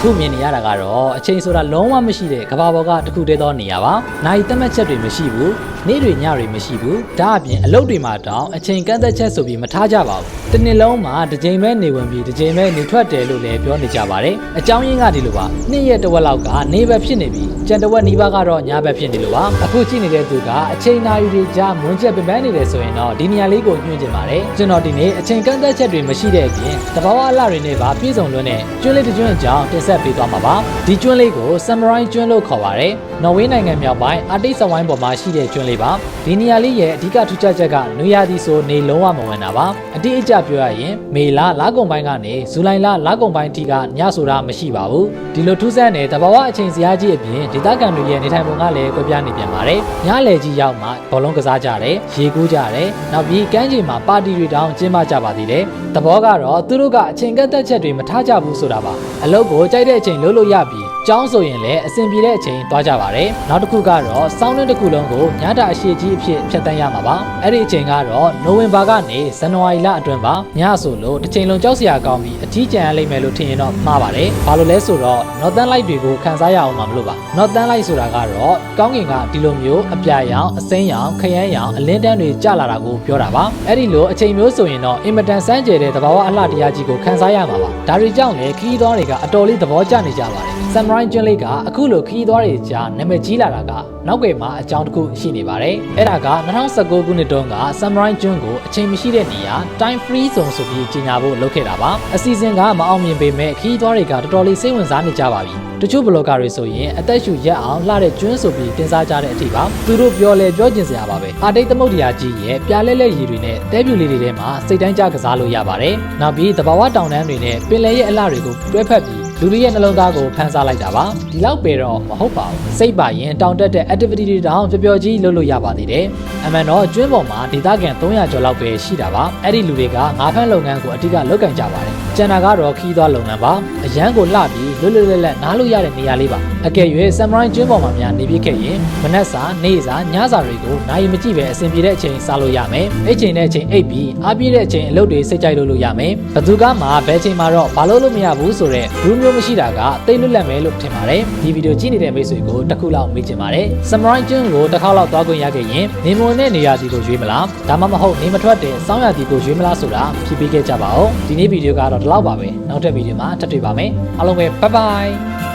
အခုမြင်နေရတာကတော့အချိန်ဆိုတာလုံးဝမရှိတဲ့ကဘာပေါ်ကတစ်ခုတည်းသောနေရာပါ။နိုင်တက်မှတ်ချက်တွေမရှိဘူး။နေ့တွေညတွေမရှိဘူး။ဒါအပြင်အလုပ်တွေမှာတောင်အချိန်ကန့်သက်ချက်ဆိုပြီးမထားကြပါဘူး။တစ်နှစ်လုံးမှာတစ်ချိန်ပဲနေဝင်ပြီးတစ်ချိန်ပဲနေထွက်တယ်လို့လည်းပြောနေကြပါတယ်။အကြောင်းရင်းကဒီလိုပါ။နေ့ရက်တစ်ဝက်လောက်ကနေဘက်ဖြစ်နေပြီးကြံတစ်ဝက်နီးပါးကတော့ညဘက်ဖြစ်နေလို့ပါ။အခုကြည့်နေတဲ့သူကအချိန်နာရီတွေကြားမွန်းချက်ပင်ပန်းနေတယ်ဆိုရင်တော့ဒီနေရာလေးကိုညွှန်ချင်ပါတယ်။ကျွန်တော်ဒီနေ့အချိန်ကန့်သက်ချက်တွေမရှိတဲ့အပြင်တဘာဝအလှတွေနဲ့ပါပြည့်စုံလွန်းတဲ့ကျွန်းလေးတစ်ကျွန်းအကြောင်းတင်ဆက်ပေးသွားမှာပါ။ဒီကျွန်းလေးကို Samurai ကျွန်းလို့ခေါ်ပါတယ်။နော်ဝေးနိုင်ငံမြောက်ပိုင်းအာတိတ်စဝိုင်းပေါ်မှာရှိတဲ့ကျွန်းလေးပါ။ဒီနေရာလေးရဲ့အဓိကထူးခြားချက်ကနွေရာသီဆိုနေလုံးဝမဝင်တာပါ။အတိအကျပြောရရင်မေလလကုန်ပိုင်းကနေဇူလိုင်လကုန်ပိုင်းအထိကညဆိုတာမရှိပါဘူး။ဒီလိုထူးဆန်းတဲ့တဘာဝအချိန်စရာကြီးအပြင်ဒေသခံတွေရဲ့နေထိုင်ပုံကလည်းကွဲပြားနေပြန်ပါတယ်။ညလယ်ကြီးရောက်မှဘောလုံးကစားကြတယ်၊ရေကူးကြတယ်။နောက်ပြီးကမ်းခြေမှာပါတီတွေတောင်ကျင်းပကြပါသေးတယ်။သဘောကတော့သူတို့ကအချိန်ကန့်သက်ချက်တွေမထားကြဘူးဆိုတာပါ။အလုပ်ကိုကြိုက်တဲ့အချိန်လုပ်လို့ရပြီးကျောင်းဆိုရင်လည်းအဆင်ပြေတဲ့အချိန်သွားကြပါတယ်။နောက်တစ်ခုကတော့စောင်းနှင်းတစ်ခုလုံးကိုညတာအရှိကြီးအဖြစ်ဖြတ်တန်းရမှာပါ။အဲ့ဒီအချိန်ကတော့နိုဝင်ဘာကနေဇန်နဝါရီလအတွင်းပါ။ညဆိုလို့တစ်ချိန်လုံးကြောက်စရာကောင်းပြီးအကြီးကျယ်ရလိမ့်မယ်လို့ထင်ရင်တော့မှားပါတယ်။ဘာလို့လဲဆိုတော့ Northern Light တွေကိုခန်းစားရအောင်မှာမလို့ပါ။ Northern Light ဆိုတာကတော့ကောင်းကင်ကဒီလိုမျိုးအပြာရောင်အစိမ်းရောင်ခရမ်းရောင်အလင်းတန်းတွေကျလာတာကိုပြောတာပါ။အဲ့ဒီလိုအချိန်မျိုးဆိုရင်တော့အင်မတန်စမ်းကြယ်တဲ့သဘာဝအလှတရားကြီးကိုခန်းစားရမှာပါ။ဒါတွေကြောင့်လည်းခီးသွားတွေကအတော်လေးသဘောကျနေကြပါတယ်။ Samurai ကျွန်းလေးကအခုလိုခီးသွားတွေကြားနာမည်ကြီးလာတာကနောက်ွယ်မှာအကြောင်းတစ်ခုရှိနေပါတယ်။အဲ့ဒါက2019ခုနှစ်တုန်းက Samurai ကျွန်းကိုအချိန်မရှိတဲ့နေရာ Time Free Zone ဆိုပြီးကြေညာဖို့လုပ်ခဲ့တာပါ။အစီအစဉ်ကမအောင်မြင်ပေမဲ့ခီးသွားတွေကတော်တော်လေးစိတ်ဝင်စားနေကြပါပြီ။တချို့ဘလော့ဂါတွေဆိုရင်အသက်ရှူရက်အောင်လှတဲ့ကျွန်းဆိုပြီးတင်စားကြတဲ့အထိပါသူတို့ပြောကျင်စရာပါပဲအာတိတ်သမုဒ္ဒရာကြီးရဲ့ပြားလဲလဲရည်တွေနဲ့တဲပြူလေးတွေထဲမှာစိတ်တိုင်းကြကစားလို့ရပါတယ်နောက်ပြီးသဘာဝတောင်တန်းတွေနဲ့ပင်လယ်ရဲ့အလှတွေကိုတွဲဖက်ပြီးလူတွေရဲ့နှလုံးသားကိုဖန်ဆားလိုက်တာပါဒီလောက်ပဲတော့မဟုတ်ပါဘူးစိတ်ပါရင်တောင်တက်တဲ့ activity တွေတောင်ပျော်ကြီးလုပ်လို့ရပါသေးတယ်အမှန်တော့ကျွန်းပေါ်မှာဒေသခံ300ကျော်လောက်ပဲရှိတာပါအဲ့ဒီလူတွေကငါးဖမ်းလုပ်ငန်းကိုအဓိကလုပ်ကင်ကြပါတယ်ကျန်တာကတော့ခီးသွားလုပ်ငန်းပါအရန်ကိုလှပြီးလွတ်လပ်နားလို့ရတဲ့နေရာလေးပါအကယ်၍ Samurai ကျွန်းပေါ်မှာများနေပြခဲ့ရင်မနက်စာနေ့စာညစာတွေကိုနိုင်မကြည့်ပဲအဆင်ပြေတဲ့အချိန်စားလို့ရမယ်အဲ့ချိန်နဲ့အချိန်အိပ်ပြီးအားပြည့်တဲ့အချိန်အလုပ်တွေစိတ်ကြိုက်လို့ရမယ်ဘသူကမှဘယ်ချိန်မှာတော့ဘာလို့မရဘူးဆိုတော့ဘူးမျိုးမရှိတာကတိတ်လွတ်လပ်မယ်လို့ထင်ပါတယ်ဒီဗီဒီယိုကြည့်နေတဲ့မိတ်ဆွေကိုတစ်ခုလောက်မေးချင်ပါတယ် Samurai ကျွန်းကိုတစ်ခါလောက်သွားခွင့်ရခဲ့ရင်နေမွန်တဲ့နေရာစီကိုရွေးမလားဒါမှမဟုတ်နေမထွက်တဲ့စောင်းရာစီကိုရွေးမလားဆိုတာဖြေပေးခဲ့ကြပါဦးဒီနေ့ဗီဒီယိုကတော့ဒီလောက်ပါပဲနောက်ထပ်ဗီဒီယိုမှာထပ်တွေ့ပါမယ်အားလုံးပဲ bye bye